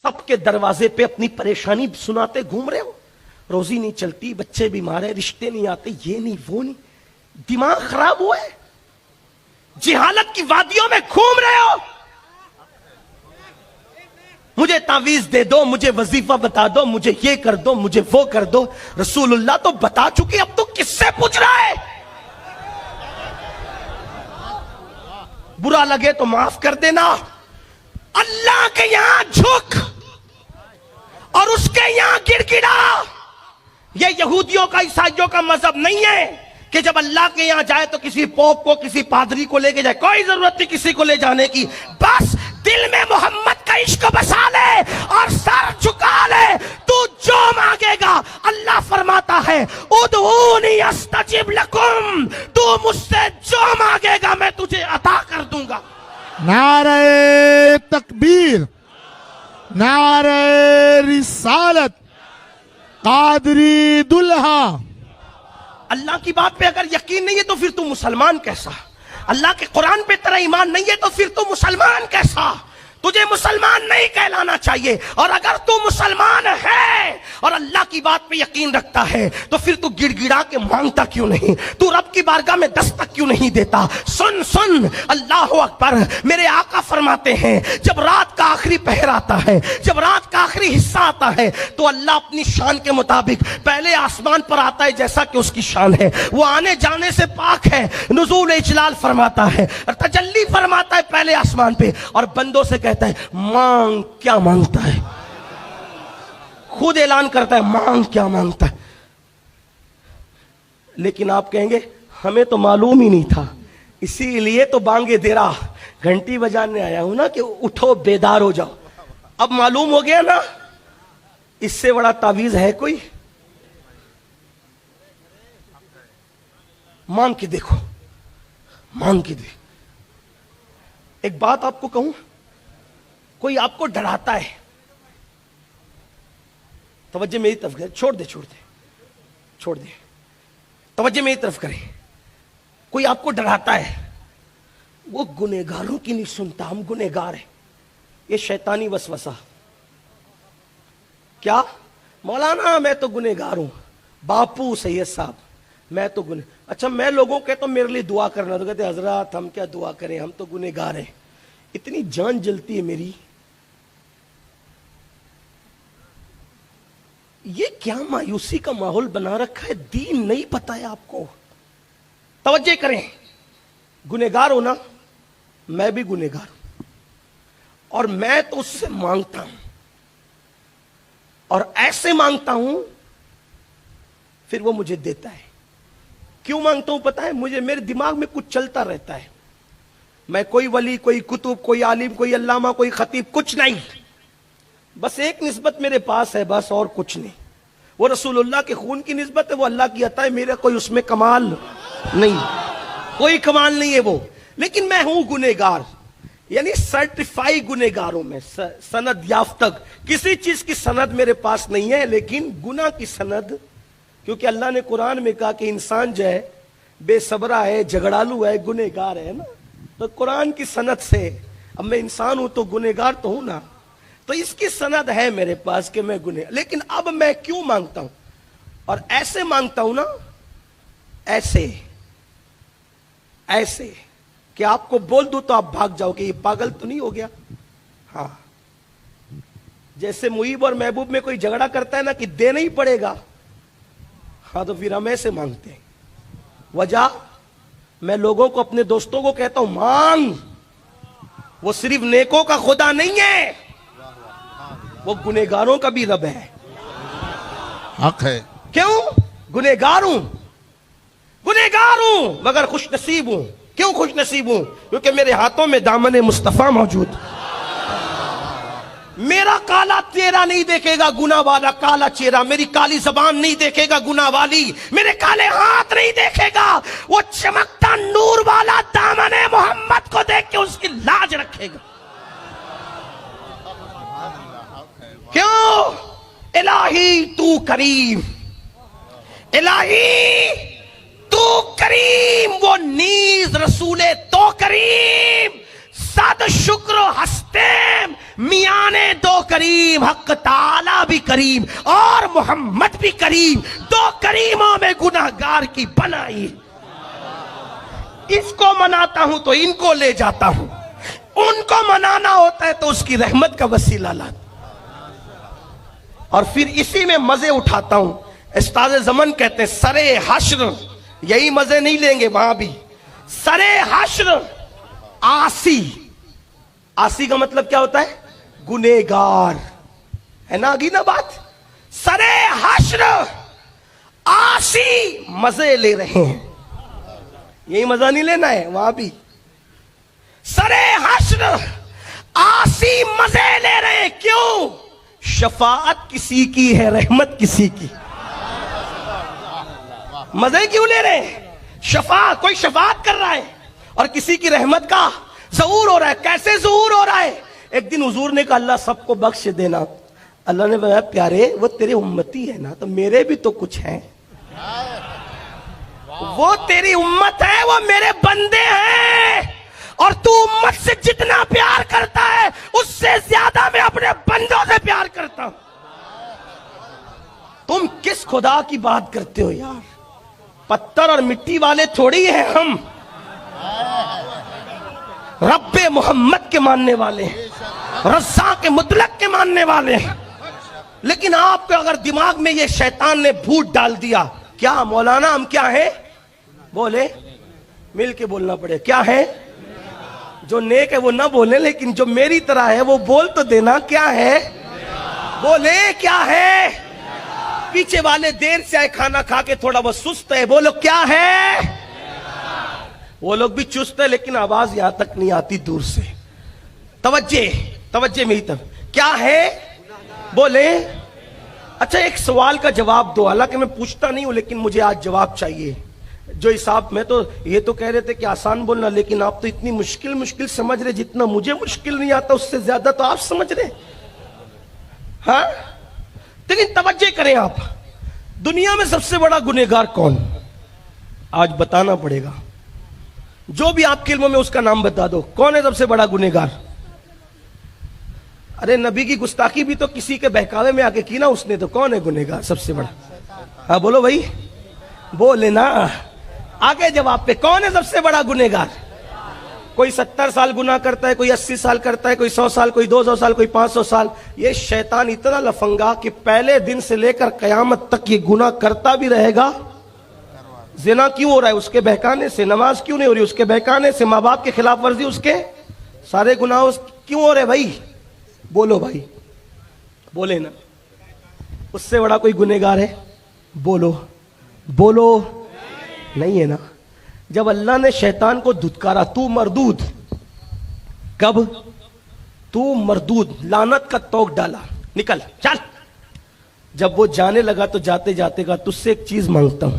سب کے دروازے پہ اپنی پریشانی سناتے گھوم رہے ہو. روزی نہیں چلتی, بچے بیمار ہیں, رشتے نہیں آتے, یہ نہیں وہ نہیں. دماغ خراب ہوا ہے, جہالت کی وادیوں میں گھوم رہے ہو. مجھے تعویذ دے دو, مجھے وظیفہ بتا دو, مجھے یہ کر دو, مجھے وہ کر دو. رسول اللہ تو بتا چکی, اب تو کس سے پوچھ رہا ہے؟ برا لگے تو معاف کر دینا. اللہ کے یہاں جھک اور اس کے یہاں گڑ گڑا. یہ یہودیوں کا عیسائیوں کا مذہب نہیں ہے کہ جب اللہ کے یہاں جائے تو کسی پوپ کو, کسی پادری کو لے کے جائے. کوئی ضرورت نہیں کسی کو لے جانے کی, بس دل میں محمد کا عشق بسا لے اور سر جھکا لے. تو جو مانگے گا, اللہ فرماتا ہے ادعونی استجب لکم, تو مجھ سے جو مانگے گا میں تجھے عطا کر دوں گا. نعرہ تکبیر, نعرہ رسالت, قادری دلہا. اللہ کی بات پہ اگر یقین نہیں ہے تو پھر تو مسلمان کیسا؟ اللہ کے قرآن پہ تیرا ایمان نہیں ہے تو پھر تو مسلمان کیسا؟ تجھے مسلمان نہیں کہلانا چاہیے. اور اگر تو مسلمان ہے اور اللہ کی بات پہ یقین رکھتا ہے تو پھر تو گڑ گڑا کے مانگتا کیوں نہیں؟ تو رب کی بارگاہ میں دستک کیوں نہیں دیتا؟ سن سن, اللہ اکبر. میرے آقا فرماتے ہیں جب رات کا آخری پہر آتا ہے, جب رات کا آخری حصہ آتا ہے تو اللہ اپنی شان کے مطابق پہلے آسمان پر آتا ہے جیسا کہ اس کی شان ہے. وہ آنے جانے سے پاک ہے, نزول اجلال فرماتا ہے, تجلی فرماتا ہے پہلے آسمان پہ, اور بندوں سے کہتا ہے مانگ. کیا مانگتا ہے؟ خود اعلان کرتا ہے مانگ کیا مانگتا ہے. لیکن آپ کہیں گے ہمیں تو معلوم ہی نہیں تھا, اسی لیے تو بانگے دے رہا, گھنٹی بجانے آیا ہوں نا کہ اٹھو بیدار ہو جاؤ. اب معلوم ہو گیا نا. اس سے بڑا تعویذ ہے کوئی؟ مانگ کے دیکھو, مانگ کے دیکھو. ایک بات آپ کو کہوں, کوئی آپ کو ڈراتا ہے, توجہ میری طرف کرے, چھوڑ دے چھوڑ دے, توجہ میری طرف کرے. کوئی آپ کو ڈراتا ہے, وہ گنہگاروں کی نہیں سنتا, ہم گنہگار ہیں. یہ شیطانی وسوسہ. کیا مولانا میں تو گنہگار ہوں, باپو سید صاحب میں تو اچھا میں لوگوں کہتا ہوں میرے لیے دعا کرنا, تو کہتے حضرات ہم کیا دعا کریں, ہم تو گنہگار ہیں. اتنی جان جلتی ہے میری. یہ کیا مایوسی کا ماحول بنا رکھا ہے, دین نہیں پتا ہے آپ کو. توجہ کریں, گنہگار ہونا, میں بھی گنہگار ہوں, اور میں تو اس سے مانگتا ہوں, اور ایسے مانگتا ہوں پھر وہ مجھے دیتا ہے. کیوں مانگتا ہوں پتا ہے؟ مجھے میرے دماغ میں کچھ چلتا رہتا ہے. میں کوئی ولی, کوئی کتب, کوئی عالم, کوئی علامہ, کوئی خطیب, کچھ نہیں. بس ایک نسبت میرے پاس ہے بس, اور کچھ نہیں. وہ رسول اللہ کے خون کی نسبت ہے, وہ اللہ کی عطا ہے, میرا کوئی اس میں کمال نہیں, کوئی کمال نہیں ہے وہ. لیکن میں ہوں گنہگار, یعنی سرٹیفائی گنہگار ہوں میں, سند یافتہ. کسی چیز کی سند میرے پاس نہیں ہے, لیکن گناہ کی سند, کیونکہ اللہ نے قرآن میں کہا کہ انسان جو ہے بے صبرہ ہے, جھگڑالو ہے, گنہگار ہے نا. تو قرآن کی سند سے, اب میں انسان ہوں تو گنہگار تو ہوں نا, تو اس کی سند ہے میرے پاس کہ میں گنہگار. لیکن اب میں کیوں مانگتا ہوں, اور ایسے مانگتا ہوں نا, ایسے کہ آپ کو بول دوں تو آپ بھاگ جاؤ کہ یہ پاگل تو نہیں ہو گیا. ہاں, جیسے محیب اور محبوب میں کوئی جھگڑا کرتا ہے نا کہ دینا ہی پڑے گا, ہاں تو پھر ہم ایسے مانگتے ہیں. وجہ, میں لوگوں کو, اپنے دوستوں کو کہتا ہوں مانگ. وہ صرف نیکوں کا خدا نہیں ہے, وہ گنہگاروں کا بھی رب ہے. حق ہے. کیوں گنہگار ہوں؟ مگر خوش نصیب ہوں. کیوں خوش نصیب ہوں؟ کیونکہ میرے ہاتھوں میں دامن مصطفیٰ موجود. میرا کالا چہرہ نہیں دیکھے گا گناہ والا کالا چہرہ, میری کالی زبان نہیں دیکھے گا گناہ والی, میرے کالے ہاتھ نہیں دیکھے گا, وہ چمکتا نور والا دامن محمد کو دیکھ کے اس کی لاج رکھے گا. کیوں؟ الہی تو کریم, الہی تو کریم, وہ نیز رسول تو کریم صد شکر و ہستے میانے دو کریم، حق تعالی بھی کریم اور محمد بھی کریم، دو کریموں میں گناہگار کی بنائی۔ اس کو مناتا ہوں تو ان کو لے جاتا ہوں، ان کو منانا ہوتا ہے تو اس کی رحمت کا وسیلہ لاتا، اور پھر اسی میں مزے اٹھاتا ہوں۔ استاد زمن کہتے ہیں سرے حشر، یہی مزے نہیں لیں گے وہاں بھی، سرے حشر آسی، آسی کا مطلب کیا ہوتا ہے؟ گنہگار، ہے نا آگی نا بات؟ سرے حشر آسی مزے لے رہے ہیں، یہی مزہ نہیں لینا ہے وہاں بھی، سرے حشر آسی مزے لے رہے ہیں، کیوں؟ شفاعت کسی کی ہے، رحمت کسی کی، مزے کیوں لے رہے ہیں؟ شفاعت، کوئی شفاعت کر رہا ہے اور کسی کی رحمت کا ظہور ہو رہا ہے۔ کیسے ظہور ہو رہا ہے؟ ایک دن حضور نے کہا اللہ سب کو بخش دینا، اللہ نے بتایا پیارے وہ تیرے امتی ہے نا، تو میرے بھی تو کچھ ہیں، وہ تیری امت ہے، وہ میرے بندے ہیں، اور تو امت سے جتنا پیار کرتا ہے اس سے زیادہ میں اپنے بندوں سے پیار کرتا ہوں۔ تم کس خدا کی بات کرتے ہو یار؟ پتھر اور مٹی والے تھوڑی ہیں ہم، رب محمد کے ماننے والے ہیں، رزاق مطلق کے ماننے والے ہیں۔ لیکن آپ کو اگر دماغ میں یہ شیطان نے بھوت ڈال دیا، کیا مولانا ہم کیا ہیں؟ بولے، مل کے بولنا پڑے، کیا ہے؟ جو نیک ہے وہ نہ بولے، لیکن جو میری طرح ہے وہ بول تو دینا، کیا ہے؟ بولے کیا ہے؟ پیچھے والے دیر سے آئے کھانا کھا کے تھوڑا بہت سست ہے، بولو کیا ہے؟ وہ لوگ بھی چست ہے لیکن آواز یہاں تک نہیں آتی، دور سے۔ توجہ میری طرف، کیا ہے؟ بولے۔ اچھا ایک سوال کا جواب دو، حالانکہ میں پوچھتا نہیں ہوں لیکن مجھے آج جواب چاہیے۔ جو حساب میں تو یہ تو کہہ رہے تھے کہ آسان بولنا، لیکن آپ تو اتنی مشکل سمجھ رہے، جتنا مجھے مشکل نہیں آتا اس سے زیادہ تو آپ سمجھ رہے، ہاں؟ لیکن توجہ کریں آپ، دنیا میں سب سے بڑا گنہگار کون؟ آج بتانا پڑے گا، جو بھی آپ کے علم میں اس کا نام بتا دو، کون ہے سب سے بڑا گنہگار؟ ارے نبی کی گستاخی بھی تو کسی کے بہکاوے میں آ کے کی نا اس نے، تو کون ہے گنہگار سب سے بڑا؟ ہاں بولو بھائی، بولے نا، آگے جواب پہ، کون ہے سب سے بڑا گنہگار؟ کوئی 70 سال گناہ کرتا ہے، کوئی 80 سال کرتا ہے، کوئی 100 سال، کوئی 200 سال، کوئی 500 سال۔ یہ شیطان اتنا لفنگا کہ پہلے دن سے لے کر قیامت تک یہ گناہ کرتا بھی رہے گا۔ زنا کیوں ہو رہا ہے؟ اس کے بہکانے سے۔ نماز کیوں نہیں ہو رہی؟ اس کے بہکانے سے۔ ماں باپ کے خلاف ورزی، اس کے سارے گناہ کیوں ہو رہے بھائی؟ بولو بھائی، بولے نا، اس سے بڑا کوئی گنہگار ہے؟ بولو بولو، نہیں ہے نا۔ جب اللہ نے شیطان کو دھتکارا، تو مردود، کب؟ تو مردود، لعنت کا توق ڈالا، نکل چل۔ جب وہ جانے لگا تو جاتے جاتے کہا تجھ سے ایک چیز مانگتا ہوں۔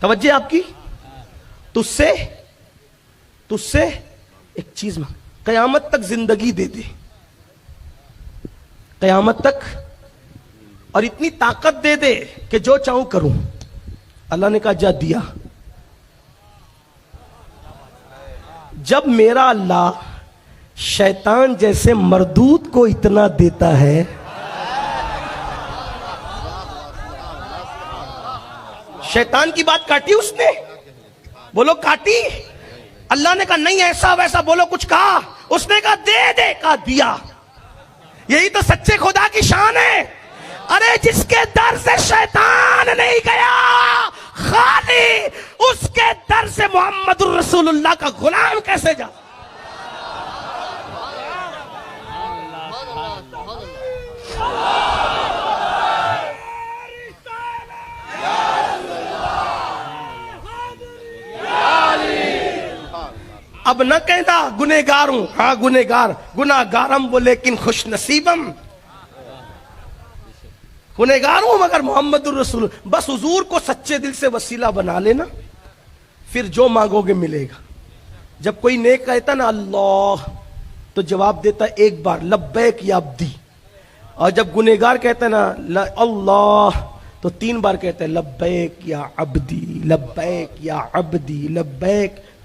توجہ آپ کی، تجھ سے ایک چیز مانگ، قیامت تک زندگی دے دے، قیامت تک، اور اتنی طاقت دے دے کہ جو چاہوں کروں۔ اللہ نے کہا جا دیا۔ جب میرا اللہ شیطان جیسے مردود کو اتنا دیتا ہے، شیطان کی بات کاٹی اس نے، بولو کاٹی۔ اللہ نے کہا نہیں ایسا ویسا، بولو کچھ کہا؟ اس نے کہا دے دے، کہا دیا۔ یہی تو سچے خدا کی شان ہے۔ ارے جس کے در سے شیطان نہیں گیا، خالی اس کے در سے محمد الرسول اللہ کا غلام کیسے جا؟ اب نہ کہنا گنہگار ہوں، ہاں گنہگار، گناہگارم وہ لیکن خوش نصیبم، گنہگار ہوں مگر محمد الرسول۔ بس حضور کو سچے دل سے وسیلہ بنا لینا، پھر جو مانگو گے ملے گا۔ جب کوئی نیک کہتا نا اللہ، تو جواب دیتا ایک بار لبیک یا عبدی، اور جب گنہگار کہتا نا اللہ، تو 3 بار کہتا ہے لبیک یا عبدی، لبیک یا عبدی، لبیک